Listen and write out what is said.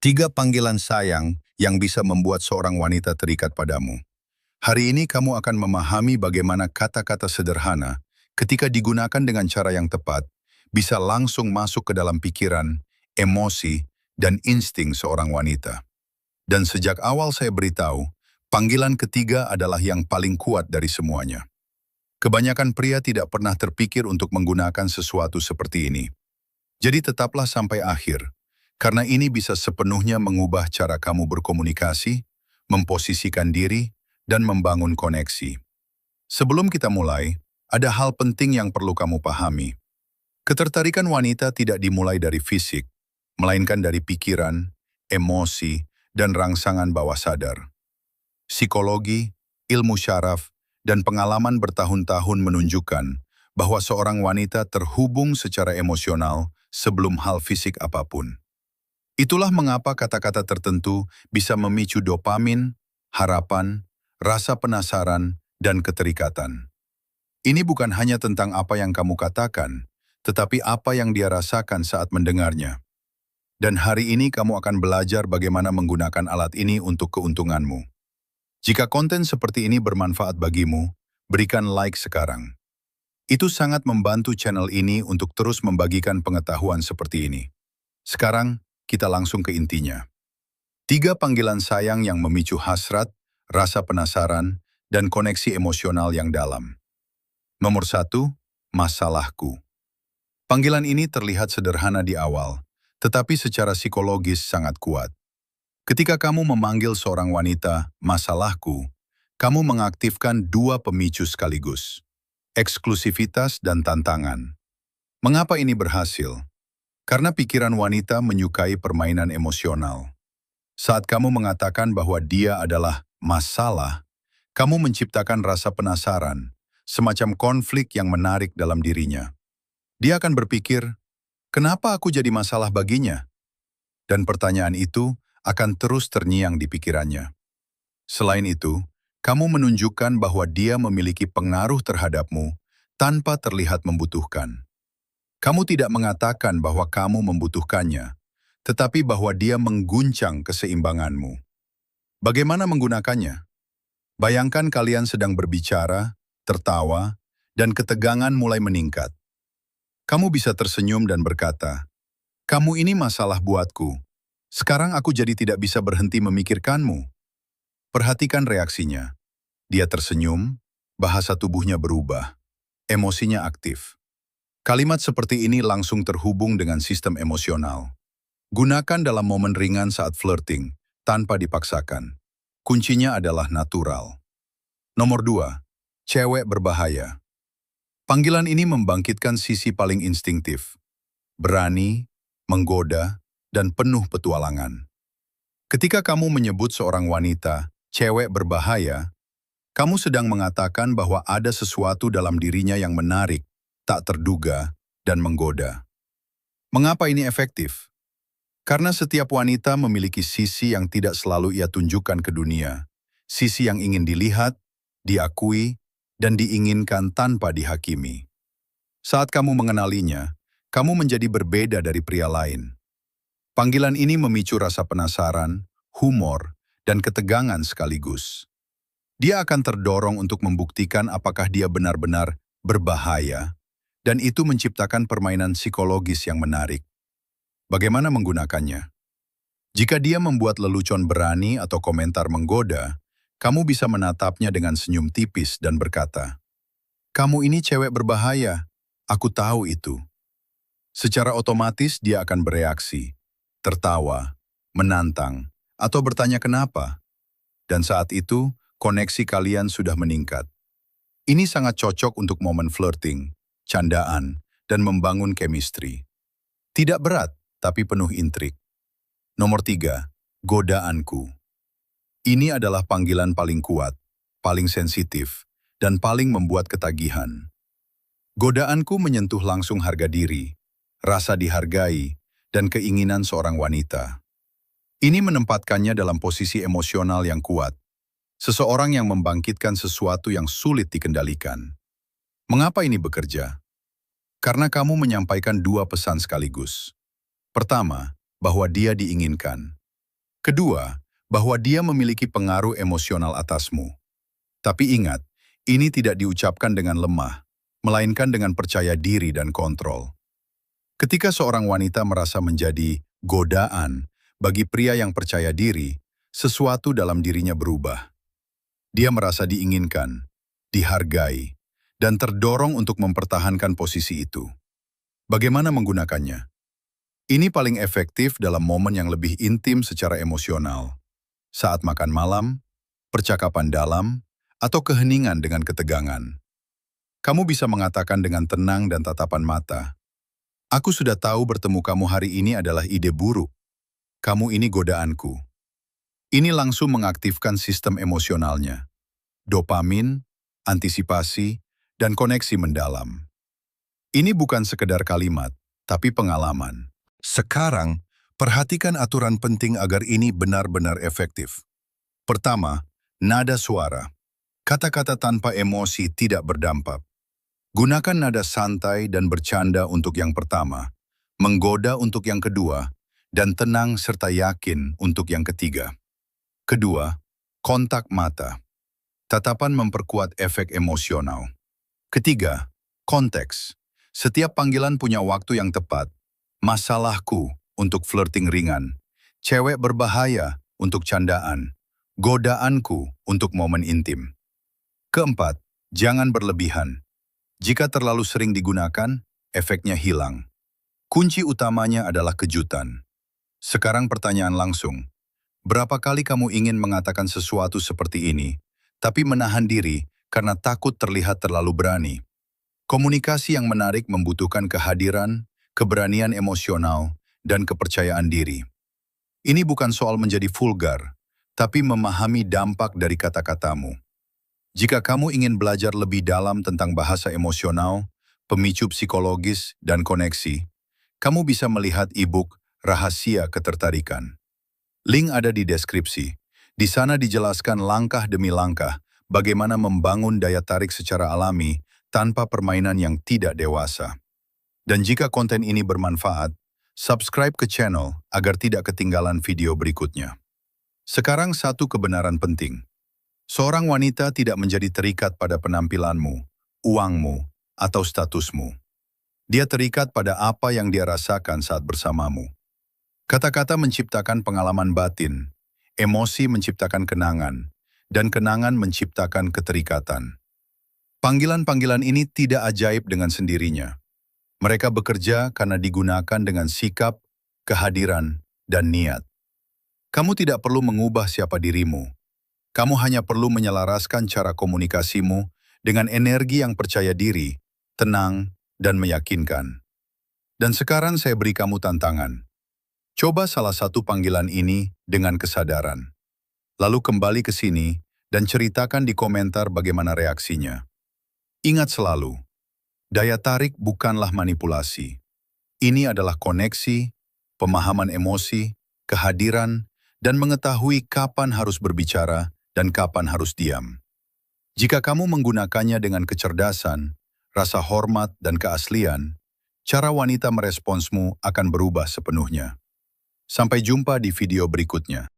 Tiga panggilan sayang yang bisa membuat seorang wanita terikat padamu. Hari ini kamu akan memahami bagaimana kata-kata sederhana, ketika digunakan dengan cara yang tepat, bisa langsung masuk ke dalam pikiran, emosi, dan insting seorang wanita. Dan sejak awal saya beritahu, panggilan ketiga adalah yang paling kuat dari semuanya. Kebanyakan pria tidak pernah terpikir untuk menggunakan sesuatu seperti ini. Jadi tetaplah sampai akhir, karena ini bisa sepenuhnya mengubah cara kamu berkomunikasi, memposisikan diri, dan membangun koneksi. Sebelum kita mulai, ada hal penting yang perlu kamu pahami. Ketertarikan wanita tidak dimulai dari fisik, melainkan dari pikiran, emosi, dan rangsangan bawah sadar. Psikologi, ilmu syaraf, dan pengalaman bertahun-tahun menunjukkan bahwa seorang wanita terhubung secara emosional sebelum hal fisik apapun. Itulah mengapa kata-kata tertentu bisa memicu dopamin, harapan, rasa penasaran, dan keterikatan. Ini bukan hanya tentang apa yang kamu katakan, tetapi apa yang dia rasakan saat mendengarnya. Dan hari ini kamu akan belajar bagaimana menggunakan alat ini untuk keuntunganmu. Jika konten seperti ini bermanfaat bagimu, berikan like sekarang. Itu sangat membantu channel ini untuk terus membagikan pengetahuan seperti ini. Sekarang, kita langsung ke intinya. Tiga panggilan sayang yang memicu hasrat, rasa penasaran, dan koneksi emosional yang dalam. Nomor 1, masalahku. Panggilan ini terlihat sederhana di awal, tetapi secara psikologis sangat kuat. Ketika kamu memanggil seorang wanita, masalahku, kamu mengaktifkan dua pemicu sekaligus. Eksklusivitas dan tantangan. Mengapa ini berhasil? Karena pikiran wanita menyukai permainan emosional. Saat kamu mengatakan bahwa dia adalah masalah, kamu menciptakan rasa penasaran, semacam konflik yang menarik dalam dirinya. Dia akan berpikir, kenapa aku jadi masalah baginya? Dan pertanyaan itu akan terus terngiang di pikirannya. Selain itu, kamu menunjukkan bahwa dia memiliki pengaruh terhadapmu tanpa terlihat membutuhkan. Kamu tidak mengatakan bahwa kamu membutuhkannya, tetapi bahwa dia mengguncang keseimbanganmu. Bagaimana menggunakannya? Bayangkan kalian sedang berbicara, tertawa, dan ketegangan mulai meningkat. Kamu bisa tersenyum dan berkata, "Kamu ini masalah buatku. Sekarang aku jadi tidak bisa berhenti memikirkanmu." Perhatikan reaksinya. Dia tersenyum, bahasa tubuhnya berubah, emosinya aktif. Kalimat seperti ini langsung terhubung dengan sistem emosional. Gunakan dalam momen ringan saat flirting, tanpa dipaksakan. Kuncinya adalah natural. Nomor 2, cewek berbahaya. Panggilan ini membangkitkan sisi paling instingtif. Berani, menggoda, dan penuh petualangan. Ketika kamu menyebut seorang wanita, cewek berbahaya, kamu sedang mengatakan bahwa ada sesuatu dalam dirinya yang menarik, tak terduga, dan menggoda. Mengapa ini efektif? Karena setiap wanita memiliki sisi yang tidak selalu ia tunjukkan ke dunia, sisi yang ingin dilihat, diakui, dan diinginkan tanpa dihakimi. Saat kamu mengenalinya, kamu menjadi berbeda dari pria lain. Panggilan ini memicu rasa penasaran, humor, dan ketegangan sekaligus. Dia akan terdorong untuk membuktikan apakah dia benar-benar berbahaya, dan itu menciptakan permainan psikologis yang menarik. Bagaimana menggunakannya? Jika dia membuat lelucon berani atau komentar menggoda, kamu bisa menatapnya dengan senyum tipis dan berkata, "Kamu ini cewek berbahaya, aku tahu itu." Secara otomatis dia akan bereaksi, tertawa, menantang, atau bertanya kenapa. Dan saat itu, koneksi kalian sudah meningkat. Ini sangat cocok untuk momen flirting, candaan, dan membangun chemistry. Tidak berat, tapi penuh intrik. Nomor 3, godaanku. Ini adalah panggilan paling kuat, paling sensitif, dan paling membuat ketagihan. Godaanku menyentuh langsung harga diri, rasa dihargai, dan keinginan seorang wanita. Ini menempatkannya dalam posisi emosional yang kuat. Seseorang yang membangkitkan sesuatu yang sulit dikendalikan. Mengapa ini bekerja? Karena kamu menyampaikan dua pesan sekaligus. Pertama, bahwa dia diinginkan. Kedua, bahwa dia memiliki pengaruh emosional atasmu. Tapi ingat, ini tidak diucapkan dengan lemah, melainkan dengan percaya diri dan kontrol. Ketika seorang wanita merasa menjadi godaan bagi pria yang percaya diri, sesuatu dalam dirinya berubah. Dia merasa diinginkan, dihargai, dan terdorong untuk mempertahankan posisi itu. Bagaimana menggunakannya? Ini paling efektif dalam momen yang lebih intim secara emosional. Saat makan malam, percakapan dalam, atau keheningan dengan ketegangan. Kamu bisa mengatakan dengan tenang dan tatapan mata, "Aku sudah tahu bertemu kamu hari ini adalah ide buruk. Kamu ini godaanku." Ini langsung mengaktifkan sistem emosionalnya. Dopamin, antisipasi, dan koneksi mendalam. Ini bukan sekedar kalimat, tapi pengalaman. Sekarang, perhatikan aturan penting agar ini benar-benar efektif. Pertama, nada suara. Kata-kata tanpa emosi tidak berdampak. Gunakan nada santai dan bercanda untuk yang pertama, menggoda untuk yang kedua, dan tenang serta yakin untuk yang ketiga. Kedua, kontak mata. Tatapan memperkuat efek emosional. Ketiga, konteks. Setiap panggilan punya waktu yang tepat. Masalahku untuk flirting ringan. Cewek berbahaya untuk candaan. Godaanku untuk momen intim. Keempat, jangan berlebihan. Jika terlalu sering digunakan, efeknya hilang. Kunci utamanya adalah kejutan. Sekarang pertanyaan langsung. Berapa kali kamu ingin mengatakan sesuatu seperti ini, tapi menahan diri karena takut terlihat terlalu berani? Komunikasi yang menarik membutuhkan kehadiran, keberanian emosional, dan kepercayaan diri. Ini bukan soal menjadi vulgar, tapi memahami dampak dari kata-katamu. Jika kamu ingin belajar lebih dalam tentang bahasa emosional, pemicu psikologis, dan koneksi, kamu bisa melihat e-book Rahasia Ketertarikan. Link ada di deskripsi. Di sana dijelaskan langkah demi langkah bagaimana membangun daya tarik secara alami tanpa permainan yang tidak dewasa. Dan jika konten ini bermanfaat, subscribe ke channel agar tidak ketinggalan video berikutnya. Sekarang satu kebenaran penting. Seorang wanita tidak menjadi terikat pada penampilanmu, uangmu, atau statusmu. Dia terikat pada apa yang dia rasakan saat bersamamu. Kata-kata menciptakan pengalaman batin, emosi menciptakan kenangan, dan kenangan menciptakan keterikatan. Panggilan-panggilan ini tidak ajaib dengan sendirinya. Mereka bekerja karena digunakan dengan sikap, kehadiran, dan niat. Kamu tidak perlu mengubah siapa dirimu. Kamu hanya perlu menyelaraskan cara komunikasimu dengan energi yang percaya diri, tenang, dan meyakinkan. Dan sekarang saya beri kamu tantangan. Coba salah satu panggilan ini dengan kesadaran. Lalu kembali ke sini dan ceritakan di komentar bagaimana reaksinya. Ingat selalu, daya tarik bukanlah manipulasi. Ini adalah koneksi, pemahaman emosi, kehadiran, dan mengetahui kapan harus berbicara dan kapan harus diam. Jika kamu menggunakannya dengan kecerdasan, rasa hormat, dan keaslian, cara wanita meresponsmu akan berubah sepenuhnya. Sampai jumpa di video berikutnya.